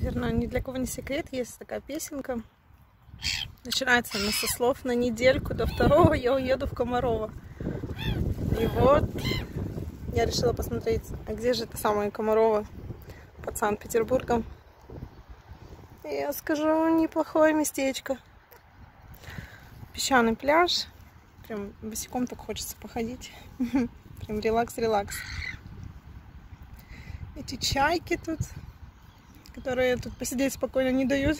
Наверное, ни для кого не секрет, есть такая песенка. Начинается она со слов: на недельку до 2 я уеду в Комарово. И вот я решила посмотреть, а где же это самое Комарово под Санкт-Петербургом. И я скажу, неплохое местечко. Песчаный пляж. Прям босиком так хочется походить. Прям релакс-релакс. Эти чайки тут, которые тут посидеть спокойно не дают.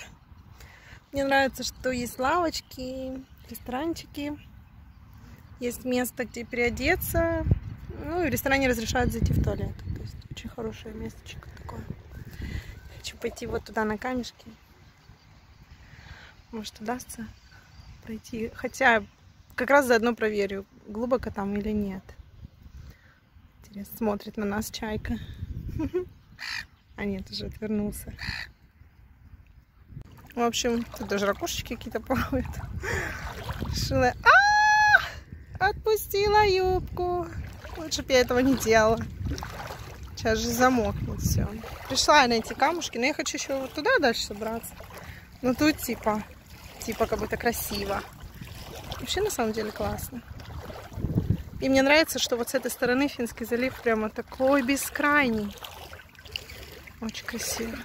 Мне нравится, что есть лавочки, ресторанчики. Есть место, где переодеться. Ну и в ресторане разрешают зайти в туалет. То есть очень хорошее местечко такое. Хочу пойти вот туда на камешки. Может, удастся пройти. Хотя как раз заодно проверю, глубоко там или нет. Интересно, смотрит на нас чайка. А нет, уже отвернулся. В общем, тут даже ракушечки какие-то плавают. Решила... Отпустила юбку. Лучше бы я этого не делала. Сейчас же замокнет все. Пришла я на эти камушки, но я хочу еще вот туда дальше собраться. Но тут типа как будто красиво. Вообще на самом деле классно. И мне нравится, что вот с этой стороны Финский залив прямо такой бескрайний. Очень красиво.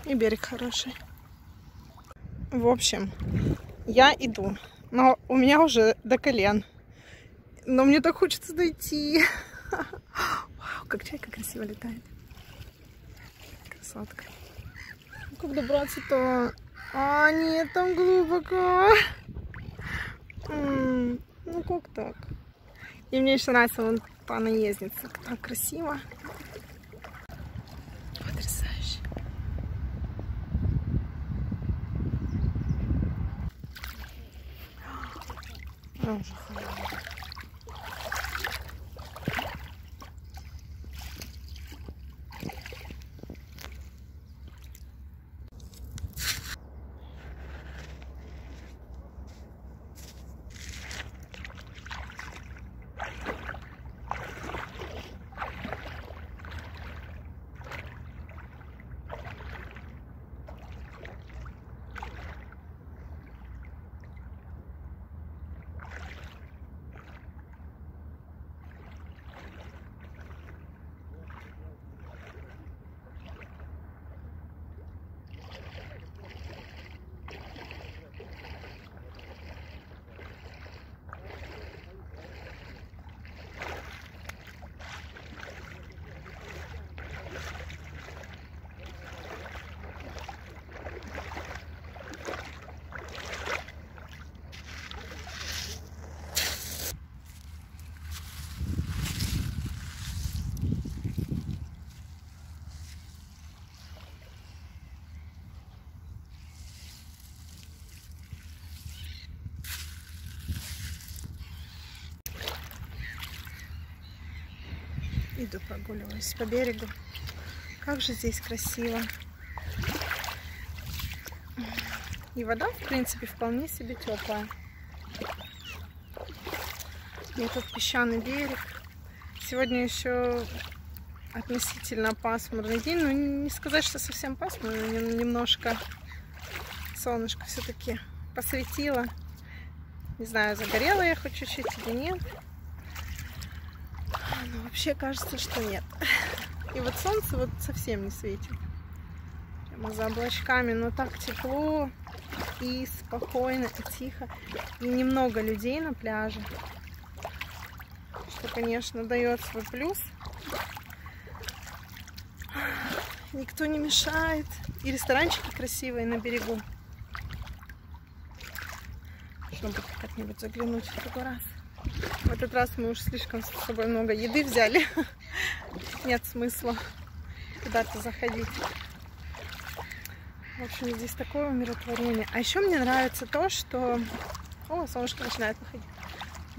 И берег хороший. В общем, я иду. Но у меня уже до колен. Но мне так хочется дойти. Вау, как чайка красиво летает. Красотка. Как добраться-то? А, нет, там глубоко. Ну как так? И мне еще нравится вон та наездница. Так красиво. Потрясающе. Иду прогуливаюсь по берегу. Как же здесь красиво. И вода, в принципе, вполне себе теплая. И тут песчаный берег. Сегодня еще относительно пасмурный день. Но не сказать, что совсем пасмурный. Немножко солнышко все-таки посветило. Не знаю, загорела я хоть чуть-чуть или нет. Но вообще кажется, что нет. И вот солнце вот совсем не светит. Прямо за облачками, но так тепло и спокойно, и тихо. И немного людей на пляже. Что, конечно, дает свой плюс. Никто не мешает. И ресторанчики красивые на берегу. Нужно будет как-нибудь заглянуть в другой раз. В этот раз мы уж слишком с собой много еды взяли. Нет смысла куда-то заходить. В общем, здесь такое умиротворение. А еще мне нравится то, что... О, солнышко начинает выходить.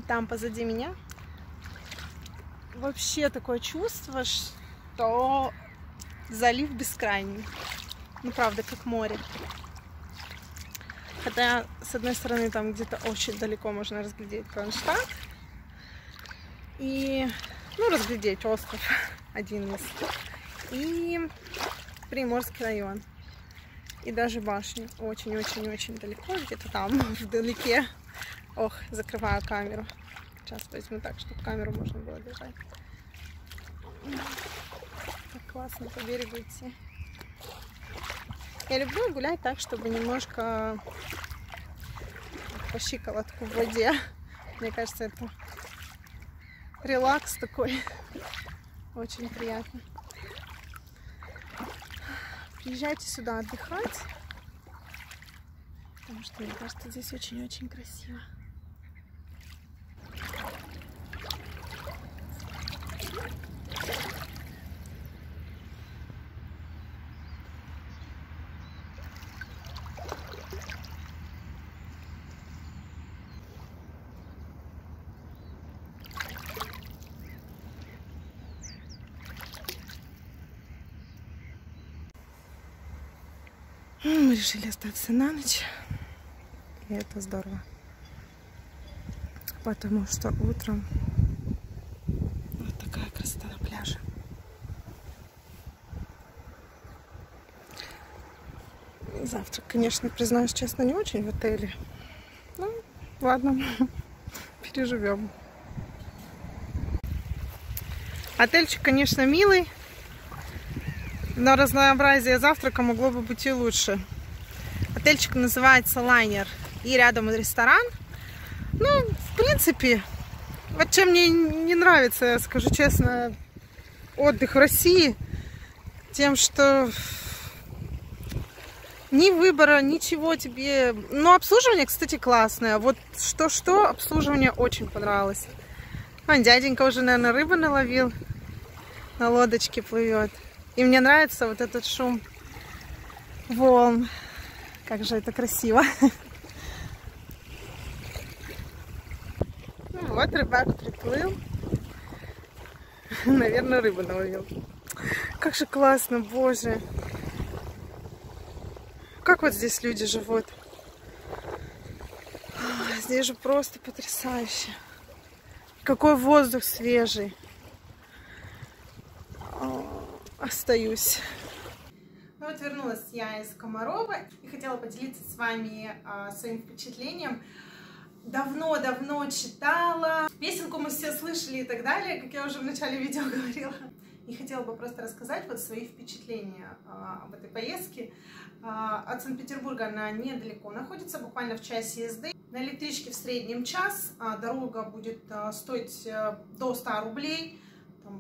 Там позади меня. Вообще такое чувство, что залив бескрайний. Ну, правда, как море. Хотя, с одной стороны, там где-то очень далеко можно разглядеть Кронштадт. И, ну, разглядеть остров один из. и Приморский район. И даже башни. Очень-очень-очень далеко, где-то там, вдалеке. Ох, закрываю камеру. Сейчас возьму так, чтобы камеру можно было держать. Так классно по берегу идти. Я люблю гулять так, чтобы немножко по щиколотку в воде. Мне кажется, это релакс такой. Очень приятно. Приезжайте сюда отдыхать, потому что, мне кажется, здесь очень-очень красиво. Мы решили остаться на ночь, и это здорово, потому что утром вот такая красота на пляже. Завтрак, конечно, признаюсь честно, не очень в отеле. Ну, ладно, переживем. Отельчик, конечно, милый, но разнообразие завтрака могло бы быть и лучше. Отельчик называется «Лайнер», и рядом ресторан. Ну, в принципе, вот чем мне не нравится, скажу честно, отдых в России, тем, что ни выбора, ничего тебе... Ну, обслуживание, кстати, классное. Вот что-что, обслуживание очень понравилось. Вон, дяденька уже, наверное, рыбу наловил, на лодочке плывет. И мне нравится вот этот шум волн. Как же это красиво. Ну, вот рыбак приплыл. Наверное, рыбу наловил. Как же классно, боже. Как вот здесь люди живут. Здесь же просто потрясающе. Какой воздух свежий. Остаюсь. Ну вот вернулась я из Комарова и хотела поделиться с вами своим впечатлением. Давно-давно читала. Песенку мы все слышали и так далее, как я уже в начале видео говорила. И хотела бы просто рассказать вот свои впечатления об этой поездке. От Санкт-Петербурга она недалеко находится, буквально в часе езды. На электричке в среднем час. Дорога будет стоить до 100 рублей.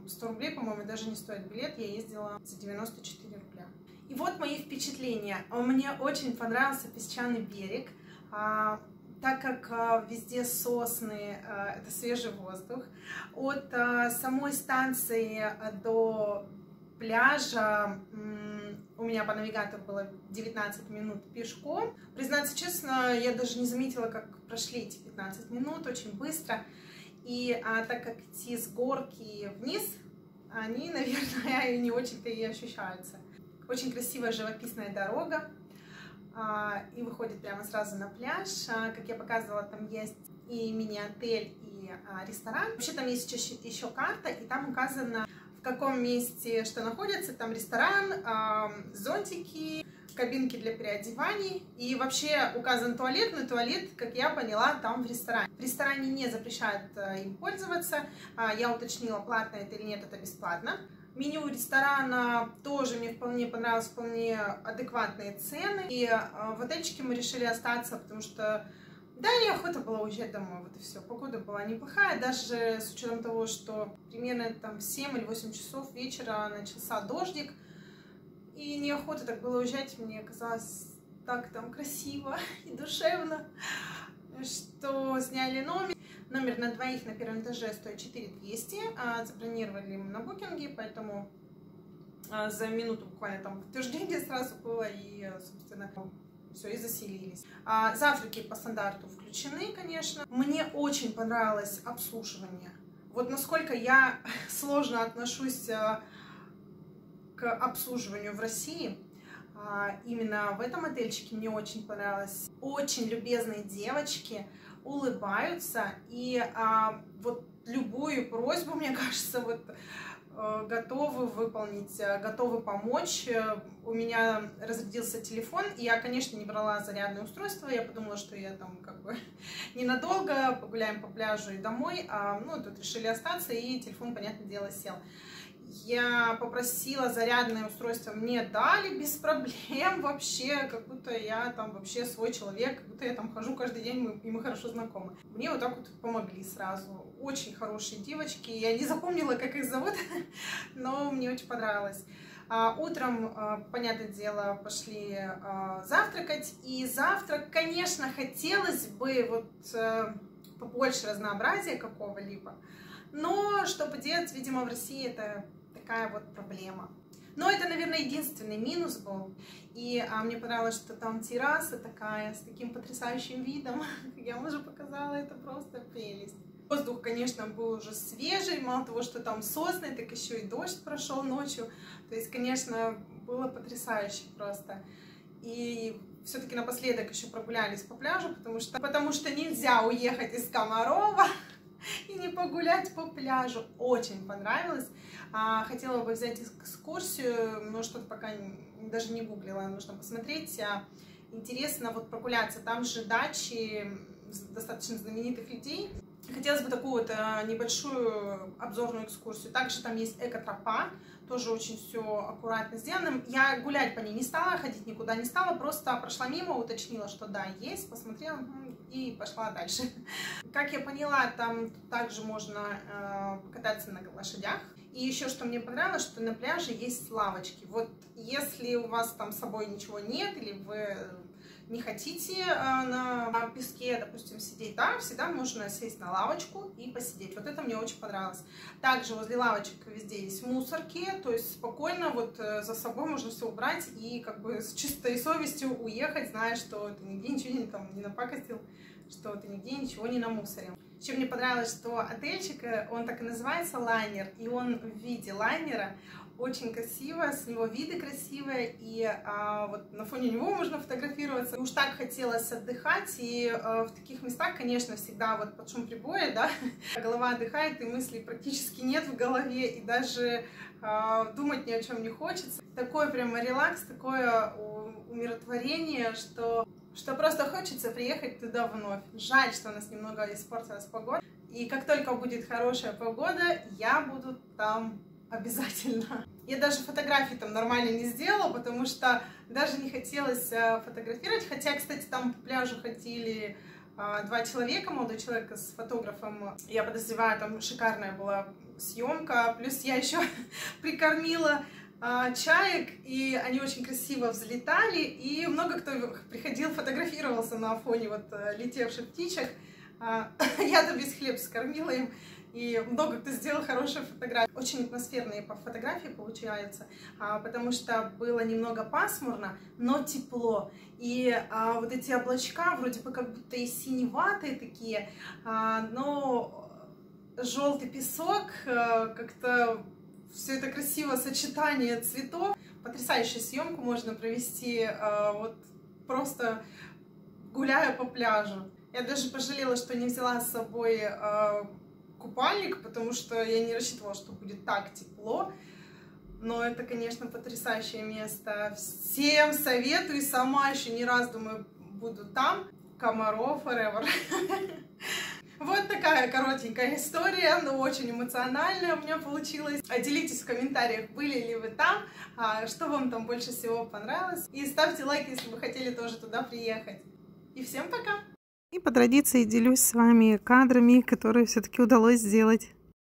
100 рублей, по-моему, даже не стоит билет. Я ездила за 94 рубля. И вот мои впечатления. Мне очень понравился песчаный берег, так как везде сосны, это свежий воздух. От самой станции до пляжа у меня по навигатору было 19 минут пешком. Признаться честно, я даже не заметила, как прошли эти 15 минут, очень быстро. И так как идти с горки вниз, они, наверное, не очень-то и ощущаются. Очень красивая живописная дорога. И выходит прямо сразу на пляж. Как я показывала, там есть и мини-отель, и ресторан. Вообще там есть еще карта, и там указано, в каком месте что находится. Там ресторан, зонтики, кабинки для переодеваний. И вообще указан туалет, но туалет, как я поняла, там в ресторане. В ресторане не запрещают им пользоваться. Я уточнила, платно это или нет, это бесплатно. Меню ресторана тоже мне вполне понравилось, вполне адекватные цены. И в отельчике мы решили остаться, потому что, да, неохота было уезжать домой, вот и все. Погода была неплохая, даже с учетом того, что примерно там в 7 или 8 часов вечера начался дождик. И неохота так было уезжать, мне казалось так там красиво и душевно, что сняли номер. Номер на двоих на первом этаже стоит 4200, забронировали мы на букинге, поэтому за минуту буквально там подтверждение сразу было, и, собственно, все, и заселились. Завтраки по стандарту включены, конечно. Мне очень понравилось обслуживание. Вот насколько я сложно отношусь к обслуживанию в России, именно в этом отельчике мне очень понравилось. Очень любезные девочки, улыбаются, и вот любую просьбу, мне кажется, вот готовы выполнить, готовы помочь. У меня разрядился телефон, и я, конечно, не брала зарядное устройство, я подумала, что я там как бы ненадолго, погуляем по пляжу и домой, ну, тут решили остаться, и телефон, понятное дело, сел. Я попросила зарядное устройство, мне дали без проблем вообще, как будто я там вообще свой человек, как будто я там хожу каждый день, и мы хорошо знакомы. Мне вот так вот помогли сразу. Очень хорошие девочки, я не запомнила, как их зовут, но мне очень понравилось. Утром, понятное дело, пошли завтракать, и завтрак, конечно, хотелось бы вот побольше разнообразия какого-либо, но что поделать, видимо, в России это такая вот проблема. Но это, наверное, единственный минус был. И мне понравилось, что там терраса такая, с таким потрясающим видом. Как я вам уже показала, это просто прелесть. Воздух, конечно, был уже свежий, мало того, что там сосны, так еще и дождь прошел ночью. То есть, конечно, было потрясающе просто. И все-таки напоследок еще прогулялись по пляжу, потому что нельзя уехать из Комарова и не погулять по пляжу. Очень понравилось. Хотела бы взять экскурсию, но что-то пока даже не гуглила, нужно посмотреть. Интересно вот прогуляться. Там же дачи достаточно знаменитых людей. Хотелось бы такую вот небольшую обзорную экскурсию. Также там есть экотропа, тоже очень все аккуратно сделано. Я гулять по ней не стала, ходить никуда не стала, просто прошла мимо, уточнила, что да, есть, посмотрела и пошла дальше. Как я поняла, там также можно покататься на лошадях. И еще что мне понравилось, что на пляже есть лавочки. Вот если у вас там с собой ничего нет, или вы не хотите на песке, допустим, сидеть, да, всегда можно сесть на лавочку и посидеть. Вот это мне очень понравилось. Также возле лавочек везде есть мусорки, то есть спокойно вот за собой можно все убрать и как бы с чистой совестью уехать, зная, что ты нигде ничего не напакостил, что ты нигде ничего не намусорил. Еще мне понравилось, что отельчик, он так и называется, лайнер, и он в виде лайнера. Очень красиво, с него виды красивые, и вот на фоне него можно фотографироваться. И уж так хотелось отдыхать, и в таких местах, конечно, всегда вот под шум прибоя, да, голова отдыхает, и мыслей практически нет в голове, и даже думать ни о чем не хочется. Такой прямо релакс, такое умиротворение, что просто хочется приехать туда вновь. Жаль, что у нас немного испортилась погода, и как только будет хорошая погода, я буду там обязательно. Я даже фотографии там нормально не сделала, потому что даже не хотелось фотографировать. Хотя, кстати, там по пляжу ходили 2 человека, молодой человек с фотографом. Я подозреваю, там шикарная была съемка. Плюс я еще прикормила чаек, и они очень красиво взлетали. И много кто приходил, фотографировался на фоне вот летевших птичек. Я-то весь хлеб скормила им. И много кто сделал хорошие фотографии. Очень атмосферные фотографии получаются, потому что было немного пасмурно, но тепло. И вот эти облачка вроде бы как будто и синеватые такие, но желтый песок, как-то все это красиво, сочетание цветов. Потрясающую съемку можно провести вот просто гуляя по пляжу. Я даже пожалела, что не взяла с собой купальник, потому что я не рассчитывала, что будет так тепло. Но это, конечно, потрясающее место. Всем советую, сама еще не раз, думаю, буду там. Комаров forever. Вот такая коротенькая история, но очень эмоциональная у меня получилась. Делитесь в комментариях, были ли вы там, что вам там больше всего понравилось. И ставьте лайк, если вы хотели тоже туда приехать. И всем пока! И по традиции делюсь с вами кадрами, которые все-таки удалось сделать.